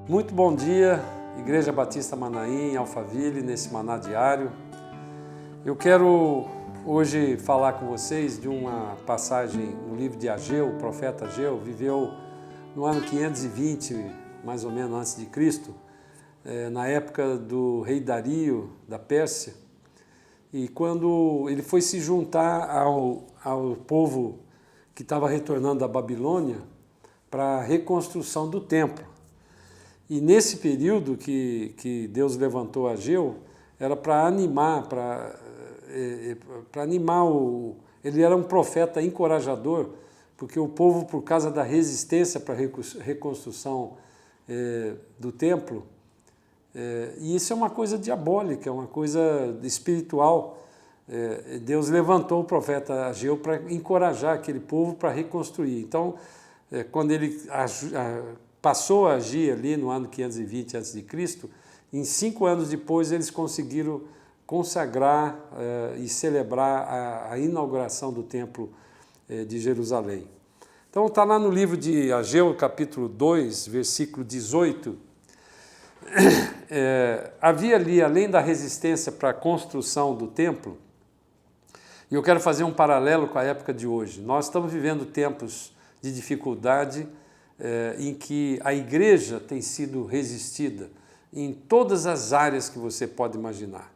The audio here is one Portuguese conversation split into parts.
Muito bom dia, Igreja Batista Manaim, Alphaville, nesse Maná Diário. Eu quero hoje falar com vocês de uma passagem no livro de Ageu. O profeta Ageu viveu no ano 520, mais ou menos antes de Cristo, na época do rei Dario da Pérsia, e quando ele foi se juntar ao povo que estava retornando da Babilônia para a reconstrução do templo. E nesse período que Deus levantou Ageu, era para animar, ele era um profeta encorajador, porque o povo, por causa da resistência para a reconstrução do templo, e isso é uma coisa diabólica, é uma coisa espiritual. Deus levantou o profeta Ageu para encorajar aquele povo para reconstruir. Então, quando ele passou a agir ali no ano 520 a.C., em 5 anos depois eles conseguiram consagrar e celebrar a inauguração do Templo de Jerusalém. Então está lá no livro de Ageu, capítulo 2, versículo 18, havia ali, além da resistência para a construção do templo, e eu quero fazer um paralelo com a época de hoje. Nós estamos vivendo tempos de dificuldade, em que a igreja tem sido resistida em todas as áreas que você pode imaginar.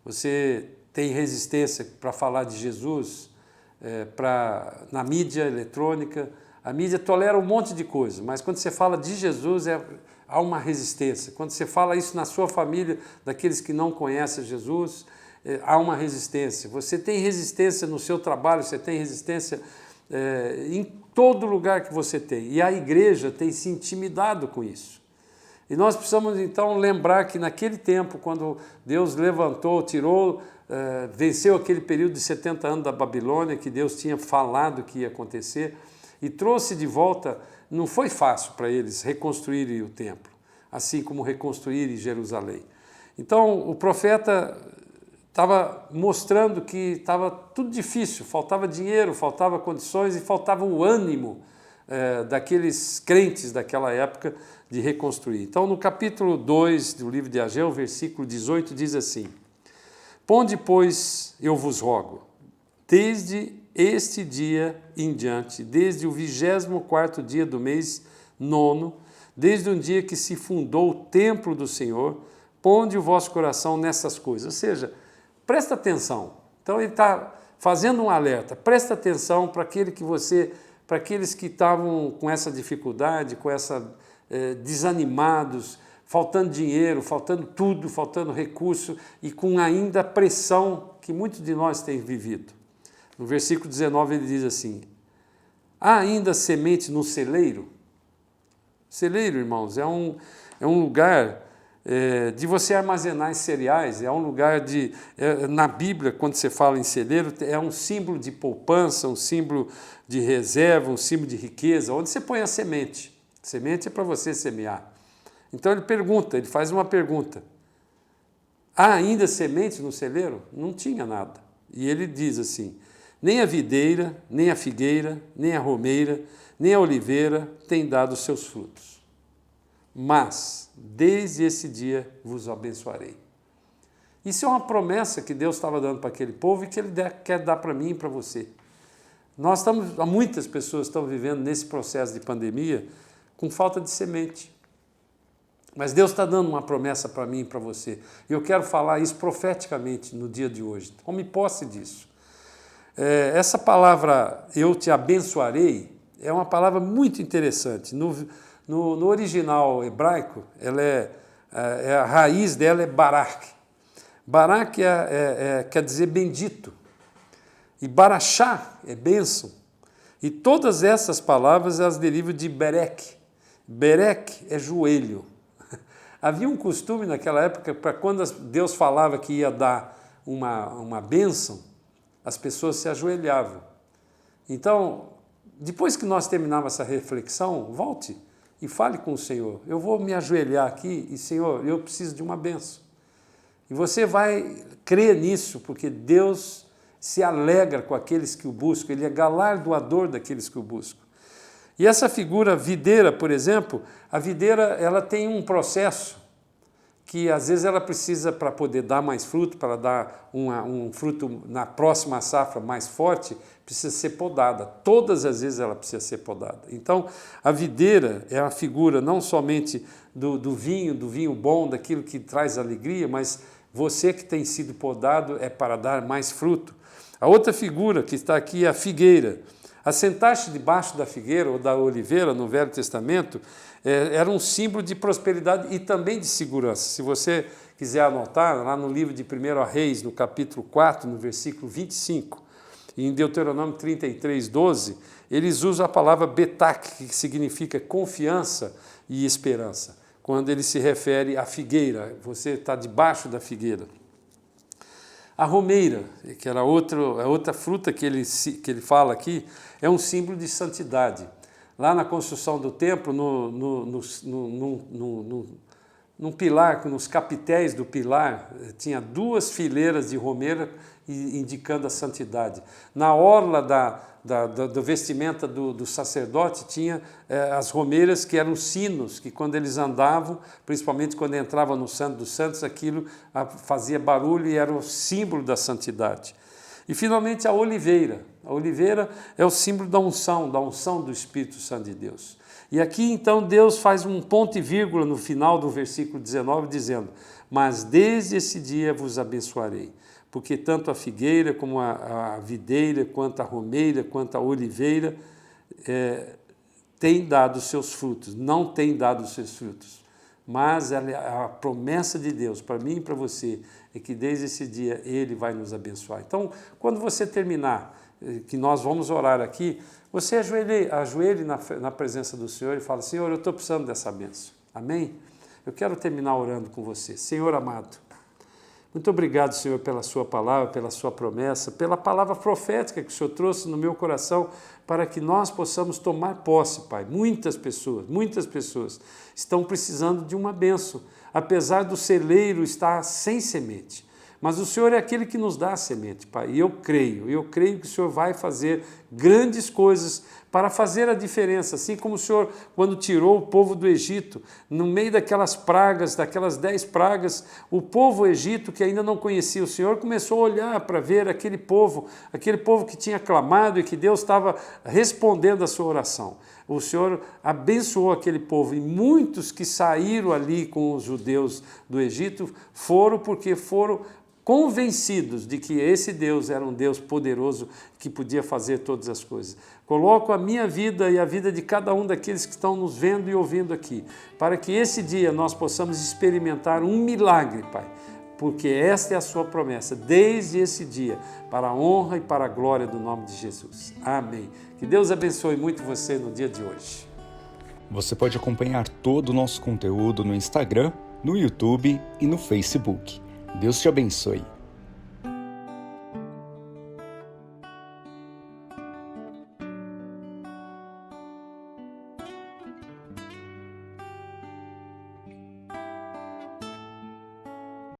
Você tem resistência para falar de Jesus na mídia eletrônica. A mídia tolera um monte de coisa, mas quando você fala de Jesus, há uma resistência. Quando você fala isso na sua família, daqueles que não conhecem Jesus, há uma resistência. Você tem resistência no seu trabalho, você tem resistência em todo lugar que você tem. E a igreja tem se intimidado com isso. E nós precisamos, então, lembrar que naquele tempo, quando Deus levantou, venceu aquele período de 70 anos da Babilônia, que Deus tinha falado que ia acontecer, e trouxe de volta, não foi fácil para eles reconstruírem o templo, assim como reconstruírem Jerusalém. Então, o profeta estava mostrando que estava tudo difícil, faltava dinheiro, faltava condições e faltava o ânimo daqueles crentes daquela época de reconstruir. Então, no capítulo 2 do livro de Ageu, versículo 18, diz assim: Ponde, pois, eu vos rogo, desde este dia em diante, desde o 24º dia do mês 9, desde um dia que se fundou o templo do Senhor, ponde o vosso coração nessas coisas. Ou seja, presta atenção. Então ele está fazendo um alerta. Presta atenção para aqueles que estavam com essa dificuldade, desanimados, faltando dinheiro, faltando tudo, faltando recurso e com ainda a pressão que muitos de nós têm vivido. No versículo 19 ele diz assim: há ainda semente no celeiro? Celeiro, irmãos, é um lugar de você armazenar cereais, é um lugar na Bíblia, quando você fala em celeiro, é um símbolo de poupança, um símbolo de reserva, um símbolo de riqueza, onde você põe a semente. Semente é para você semear. Então ele faz uma pergunta: há ainda semente no celeiro? Não tinha nada. E ele diz assim: nem a videira, nem a figueira, nem a romeira, nem a oliveira tem dado os seus frutos. Mas, desde esse dia, vos abençoarei. Isso é uma promessa que Deus estava dando para aquele povo e que Ele quer dar para mim e para você. Muitas pessoas estão vivendo nesse processo de pandemia com falta de semente. Mas Deus está dando uma promessa para mim e para você. E eu quero falar isso profeticamente no dia de hoje. Tome posse disso. Essa palavra, eu te abençoarei, é uma palavra muito interessante. No original hebraico, a raiz dela é barak. Barak quer dizer bendito. E barachá é bênção. E todas essas palavras elas derivam de berek. Berek é joelho. Havia um costume naquela época, para quando Deus falava que ia dar uma bênção, as pessoas se ajoelhavam. Então, depois que nós terminarmos essa reflexão, volte e fale com o Senhor. Eu vou me ajoelhar aqui e, Senhor, eu preciso de uma bênção. E você vai crer nisso, porque Deus se alegra com aqueles que o buscam, Ele é galardoador daqueles que o buscam. E essa figura videira, por exemplo, a videira ela tem um processo que às vezes ela precisa, para poder dar mais fruto, para dar um fruto na próxima safra mais forte, precisa ser podada. Todas as vezes ela precisa ser podada. Então, a videira é a figura não somente do vinho bom, daquilo que traz alegria, mas você que tem sido podado é para dar mais fruto. A outra figura que está aqui é a figueira. Assentar-se debaixo da figueira ou da oliveira no Velho Testamento era um símbolo de prosperidade e também de segurança. Se você quiser anotar, lá no livro de 1 Reis, no capítulo 4, no versículo 25, e em Deuteronômio 33, 12, eles usam a palavra betak, que significa confiança e esperança, quando ele se refere à figueira. Você está debaixo da figueira. A romeira, que era outra fruta que ele fala aqui, é um símbolo de santidade. Lá na construção do templo, num pilar, nos capitéis do pilar, tinha 2 fileiras de romeira indicando a santidade. Na orla da vestimenta do sacerdote tinha as romeiras, que eram sinos, que quando eles andavam, principalmente quando entravam no Santo dos Santos, aquilo fazia barulho e era o símbolo da santidade. E finalmente a oliveira. A oliveira é o símbolo da unção do Espírito Santo de Deus. E aqui então Deus faz um ponto e vírgula no final do versículo 19, dizendo: mas desde esse dia vos abençoarei, porque tanto a figueira como a videira, quanto a romeira, quanto a oliveira tem dado os seus frutos, não tem dado os seus frutos. Mas a promessa de Deus para mim e para você é que desde esse dia Ele vai nos abençoar. Então, quando você terminar, que nós vamos orar aqui, você ajoelhe na presença do Senhor e fala: Senhor, eu estou precisando dessa bênção. Amém? Eu quero terminar orando com você. Senhor amado, muito obrigado, Senhor, pela sua palavra, pela sua promessa, pela palavra profética que o Senhor trouxe no meu coração para que nós possamos tomar posse, Pai. Muitas pessoas estão precisando de uma bênção, apesar do celeiro estar sem semente. Mas o Senhor é aquele que nos dá a semente, Pai, e eu creio que o Senhor vai fazer grandes coisas para fazer a diferença, assim como o Senhor, quando tirou o povo do Egito, no meio daquelas pragas, daquelas 10 pragas, o povo egito, que ainda não conhecia o Senhor, começou a olhar para ver aquele povo que tinha clamado e que Deus estava respondendo a sua oração. O Senhor abençoou aquele povo e muitos que saíram ali com os judeus do Egito foram porque foram convencidos de que esse Deus era um Deus poderoso que podia fazer todas as coisas. Coloco a minha vida e a vida de cada um daqueles que estão nos vendo e ouvindo aqui, para que esse dia nós possamos experimentar um milagre, Pai, porque esta é a sua promessa, desde esse dia, para a honra e para a glória do nome de Jesus. Amém. Que Deus abençoe muito você no dia de hoje. Você pode acompanhar todo o nosso conteúdo no Instagram, no YouTube e no Facebook. Deus te abençoe.